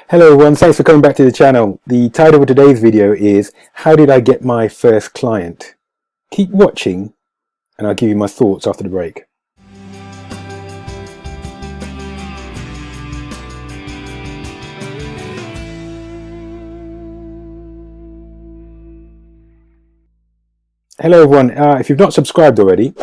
Hello everyone, thanks for coming back to the channel. The title of today's video is How Did I Get My First Client? Keep watching and I'll give you my thoughts after the break. Hello everyone, if you've not subscribed already,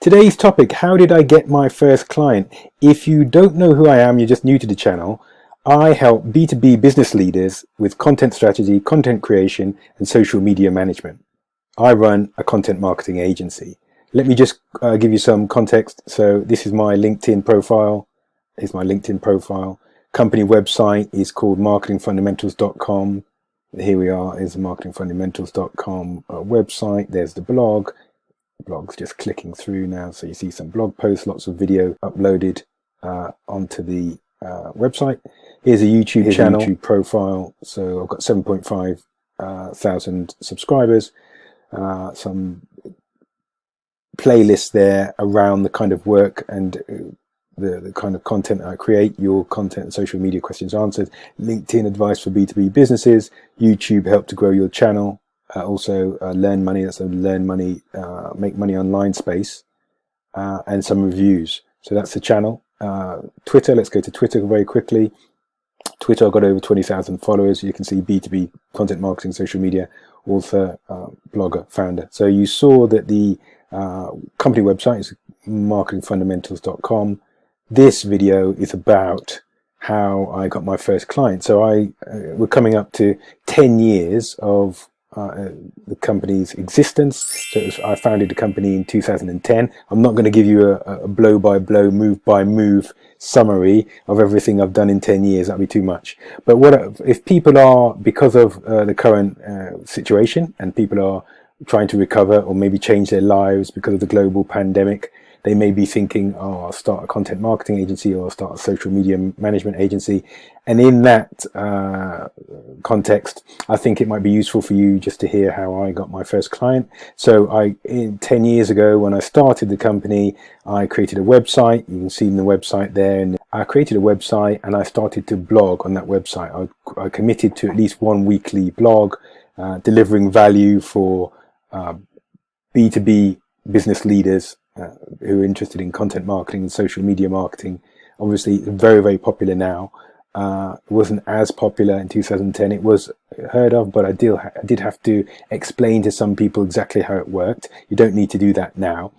today's topic, how did I get my first client? If you don't know who I am, you're just new to the channel, I help B2B business leaders with content strategy, content creation, and social media management. I run a content marketing agency. Let me just give you some context. So this is my LinkedIn profile. Company website is called marketingfundamentals.com. Here we are, is the marketingfundamentals.com website. There's the blog. Blog's just clicking through now, so you see some blog posts, lots of video uploaded onto the website. Here's a YouTube channel, YouTube profile. So I've got 7.5 thousand subscribers, some playlists there around the kind of work and the kind of content I create, your content and social media questions answered, LinkedIn advice for B2B businesses, YouTube help to grow your channel. Also Learn Money, that's a Learn Money, Make Money Online space, and some reviews. So that's the channel. Twitter, let's go to Twitter very quickly. Twitter, I've got over 20,000 followers. You can see B2B, content marketing, social media, author, blogger, founder. So you saw that the company website is marketingfundamentals.com. This video is about how I got my first client. So we're coming up to 10 years of the company's existence. So I founded the company in 2010. I'm not going to give you a blow-by-blow, move-by-move summary of everything I've done in 10 years. That'd be too much. But if people are, because of the current situation, and people are trying to recover or maybe change their lives because of the global pandemic, they may be thinking, oh, I'll start a content marketing agency or I'll start a social media management agency. And in that context, I think it might be useful for you just to hear how I got my first client. So 10 years ago, when I started the company, I created a website. You can see the website there. And I created a website and I started to blog on that website. I committed to at least one weekly blog, delivering value for B2B business leaders who are interested in content marketing and social media marketing. Obviously, it's very, very popular now. It wasn't as popular in 2010. It was heard of, but I did have to explain to some people exactly how it worked. You don't need to do that now.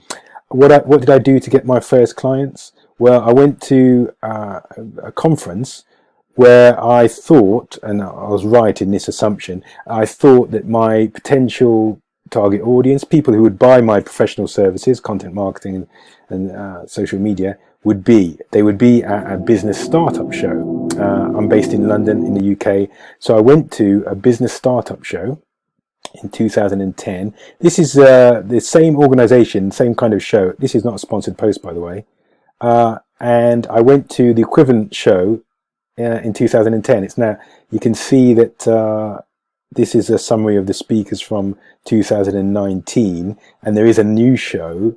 What did I do to get my first clients? Well, I went to a conference where I thought, and I was right in this assumption, I thought that my potential target audience, people who would buy my professional services, content marketing and social media, would be at a business startup show. I'm based in London in the UK, so I went to a business startup show in 2010. This is the same organization, same kind of show. This is not a sponsored post, by the way. And I went to the equivalent show in 2010. It's now, you can see that this is a summary of the speakers from 2019, and there is a new show,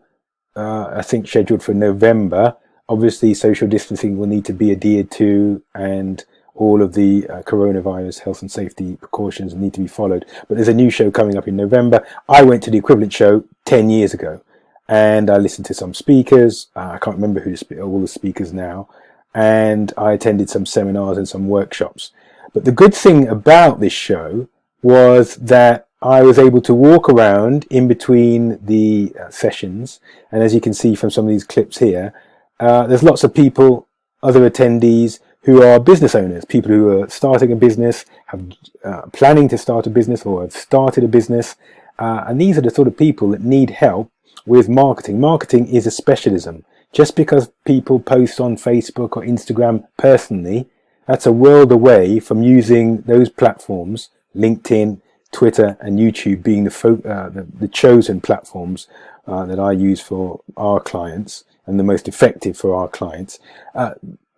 I think scheduled for November. Obviously, social distancing will need to be adhered to, and all of the coronavirus health and safety precautions need to be followed. But there's a new show coming up in November. I went to the equivalent show 10 years ago, and I listened to some speakers. I can't remember all the speakers now, and I attended some seminars and some workshops. But the good thing about this show was that I was able to walk around in between the sessions, and as you can see from some of these clips here, there's lots of people, other attendees, who are business owners, people who are starting a business, have planning to start a business, or have started a business, and these are the sort of people that need help with marketing. Marketing is a specialism. Just because people post on Facebook or Instagram personally, that's a world away from using those platforms, LinkedIn, Twitter and YouTube being the chosen platforms that I use for our clients and the most effective for our clients.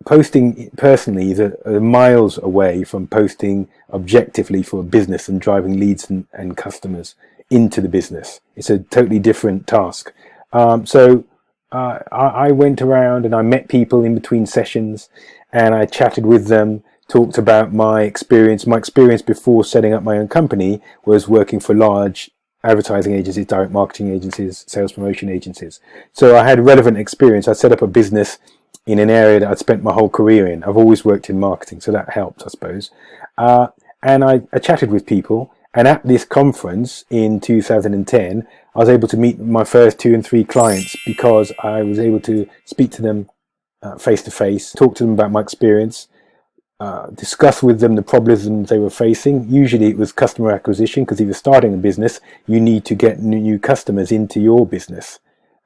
Posting personally is miles away from posting objectively for a business and driving leads and customers into the business. It's a totally different task. I went around and I met people in between sessions, and I chatted with them, talked about my experience. My experience before setting up my own company was working for large advertising agencies, direct marketing agencies, sales promotion agencies. So I had relevant experience. I set up a business in an area that I'd spent my whole career in. I've always worked in marketing, so that helped, I suppose. And I chatted with people, and at this conference in 2010, I was able to meet my first 2 and 3 clients because I was able to speak to them face to face, talk to them about my experience, discuss with them the problems they were facing. Usually it was customer acquisition, because if you're starting a business, you need to get new customers into your business.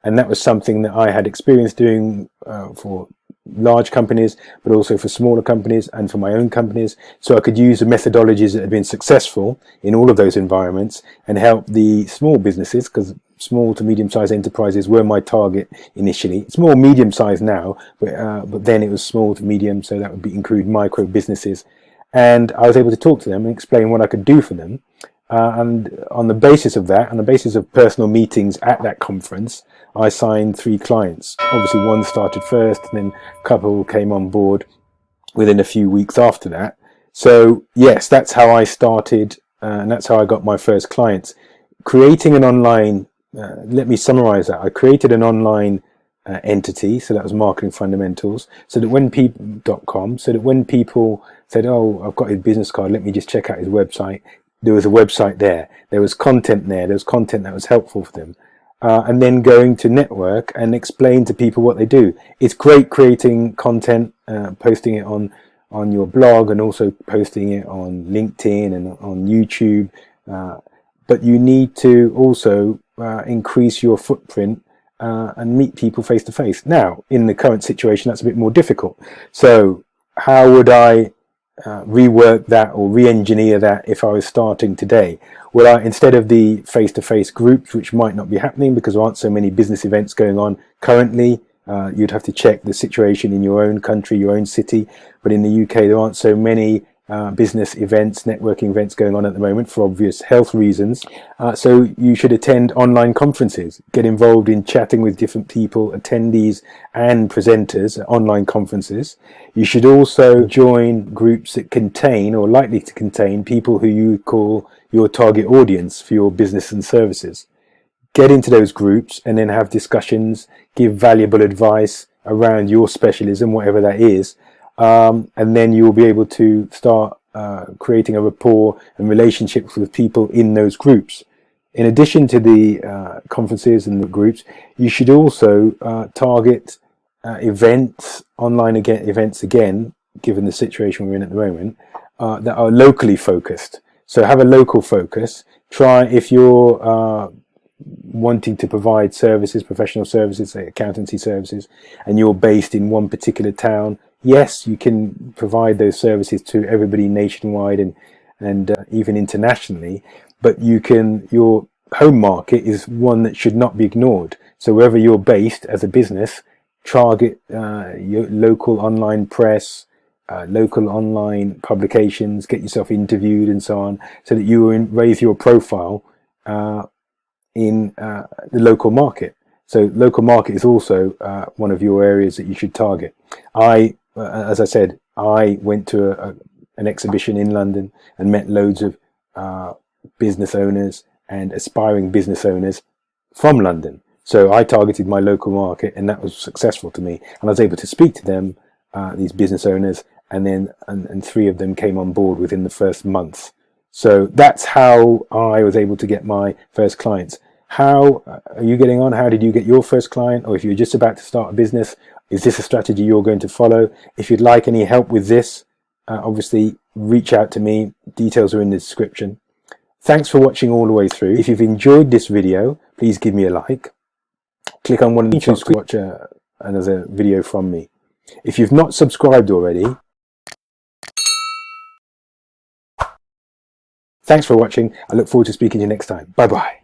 And that was something that I had experience doing for large companies, but also for smaller companies and for my own companies. So I could use the methodologies that had been successful in all of those environments and help the small businesses, because small to medium-sized enterprises were my target initially. It's more medium-sized now, but then it was small to medium, so that would include micro businesses. And I was able to talk to them and explain what I could do for them. And on the basis of that, on the basis of personal meetings at that conference, I signed 3 clients. Obviously, one started first, and then a couple came on board within a few weeks after that. So yes, that's how I started, and that's how I got my first clients. Creating an online, let me summarize that. I created an online entity, so that was Marketing Fundamentals, so that when people.com, so that when people said, "Oh, I've got his business card, let me just check out his website," there was a website there. There was content there. There was content that was helpful for them. And then going to network and explain to people what they do. It's great creating content, posting it on your blog, and also posting it on LinkedIn and on YouTube. But you need to also increase your footprint and meet people face to face. Now, in the current situation, that's a bit more difficult. So how would I rework that or re-engineer that if I was starting today? Well, instead of the face-to-face groups, which might not be happening because there aren't so many business events going on currently, you'd have to check the situation in your own country, your own city. But in the UK, there aren't so many business events, networking events going on at the moment for obvious health reasons. So you should attend online conferences, get involved in chatting with different people, attendees and presenters at online conferences. You should also join groups that contain, or likely to contain, people who you call your target audience for your business and services. Get into those groups and then have discussions, give valuable advice around your specialism, whatever that is. And then you will be able to start creating a rapport and relationships with people in those groups. In addition to the conferences and the groups, you should also target events, online events again, given the situation we're in at the moment, that are locally focused. So have a local focus. Try, if you're wanting to provide services, professional services, say accountancy services, and you're based in one particular town, yes, you can provide those services to everybody nationwide and even internationally, but your home market is one that should not be ignored. So wherever you're based as a business, target your local online press, local online publications, get yourself interviewed and so on, so that you raise your profile in the local market. So local market is also one of your areas that you should target. As I said, I went to an exhibition in London and met loads of business owners and aspiring business owners from London. So I targeted my local market, and that was successful to me. And I was able to speak to them, these business owners, and 3 of them came on board within the first month. So that's how I was able to get my first clients. How are you getting on? How did you get your first client? Or if you're just about to start a business, is this a strategy you're going to follow? If you'd like any help with this, obviously reach out to me. Details are in the description. Thanks for watching all the way through. If you've enjoyed this video, please give me a like. Click on one of the buttons to watch another video from me. If you've not subscribed already, thanks for watching. I look forward to speaking to you next time. Bye bye.